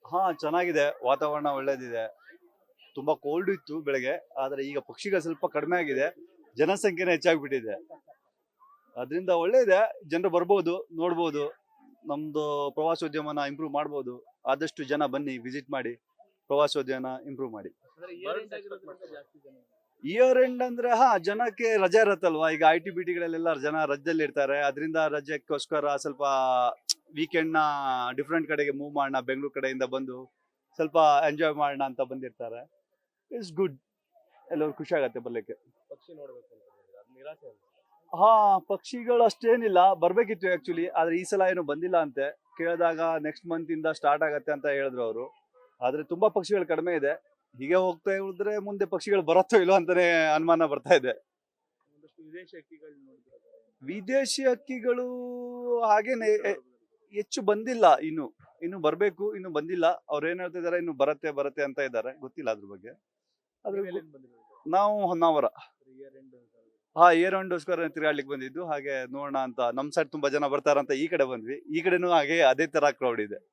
ಹಾ, ಚೆನ್ನಾಗಿದೆ. ವಾತಾವರಣ ಒಳ್ಳೇದಿದೆ. ತುಂಬಾ ಕೋಲ್ಡ್ ಇತ್ತು ಬೆಳಗ್ಗೆ, ಆದ್ರೆ ಈಗ ಪಕ್ಷಿಗಳು ಸ್ವಲ್ಪ ಕಡಿಮೆ ಆಗಿದೆ. ಜನಸಂಖ್ಯೆನೇ ಹೆಚ್ಚಾಗ್ಬಿಟ್ಟಿದೆ. ಅದರಿಂದ ಒಳ್ಳೆ ಇದೆ. ಜನರು ಬರ್ಬೋದು, ನೋಡ್ಬೋದು. ನಮ್ದು ಪ್ರವಾಸೋದ್ಯಮನ ಇಂಪ್ರೂವ್ ಮಾಡ್ಬೋದು. ಆದಷ್ಟು ಜನ ಬನ್ನಿ, ವಿಸಿಟ್ ಮಾಡಿ, ಪ್ರವಾಸೋದ್ಯಮ ಇಂಪ್ರೂವ್ ಮಾಡಿ. ಇಯರ್ ಎಂಡ್ ಅಂದ್ರೆ ಜನಕ್ಕೆ ರಜೆ ಇರತ್ತಲ್ವಾ. ಈಗ IT BT ಜನ ರಜದಲ್ಲಿ ಇರ್ತಾರೆ. ಅದರಿಂದ ರಜೆಗೋಸ್ಕರ ಸ್ವಲ್ಪ ವೀಕೆಂಡ್ ನ ಡಿಫ್ರೆಂಟ್ ಕಡೆಗೆ ಮೂವ್ ಮಾಡೋಣ, ಬೆಂಗಳೂರು ಕಡೆಯಿಂದ ಬಂದು ಸ್ವಲ್ಪ ಎಂಜಾಯ್ ಮಾಡೋಣ ಅಂತ ಬಂದಿರ್ತಾರೆ. It's good. ಎಲ್ಲರೂ ಖುಷಿ ಆಗತ್ತೆ ಬರ್ಲಿಕ್ಕೆ. ಪಕ್ಷಿಗಳು ಅಷ್ಟೇನಿಲ್ಲ, ಬರ್ಬೇಕಿತ್ತು ಆಕ್ಚುಲಿ. ಆದ್ರೆ ಈ ಸಲ ಏನು ಬಂದಿಲ್ಲ ಅಂತೆ. ಕೇಳಿದಾಗ ನೆಕ್ಸ್ಟ್ ಮಂತ್ ಇಂದ ಸ್ಟಾರ್ಟ್ ಆಗತ್ತೆ ಅಂತ ಹೇಳಿದ್ರು ಅವರು. ಆದ್ರೆ ತುಂಬಾ ಪಕ್ಷಿಗಳು ಕಡಿಮೆ ಇದೆ. ಹೀಗೆ ಹೋಗ್ತಾ ಹೋದ್ರೆ ಮುಂದೆ ಪಕ್ಷಿಗಳು ಬರತ್ತೋ ಇಲ್ಲೋ ಅಂತಾನೆ ಅನುಮಾನ ಬರ್ತಾ ಇದೆ. ವಿದೇಶಿ ಹಕ್ಕಿಗಳು ಹಾಗೇನೆ ಹೆಚ್ಚು ಬಂದಿಲ್ಲ. ಇನ್ನು ಬರ್ಬೇಕು, ಇನ್ನು ಬಂದಿಲ್ಲ. ಅವ್ರು ಏನ್ ಹೇಳ್ತಿದಾರೆ, ಇನ್ನು ಬರತ್ತೆ ಅಂತ ಇದ್ದಾರೆ. ಗೊತ್ತಿಲ್ಲ ಅದ್ರ ಬಗ್ಗೆ. ನಾವು ಹೊನ್ನಾವರ. ಇಯರ್ ಎಂಡ್ಗೋಸ್ಕರ ತಿರುಗಾಡ್ಲಿಕ್ಕೆ ಬಂದಿದ್ದು. ಹಾಗೆ ನೋಡೋಣ ಅಂತ. ನಮ್ ಸೈಡ್ ತುಂಬಾ ಜನ ಬರ್ತಾರಂತ ಈ ಕಡೆ ಬಂದ್ವಿ. ಈ ಕಡೆನೂ ಹಾಗೆ ಅದೇ ತರ ಕ್ರೌಡ್ ಇದೆ.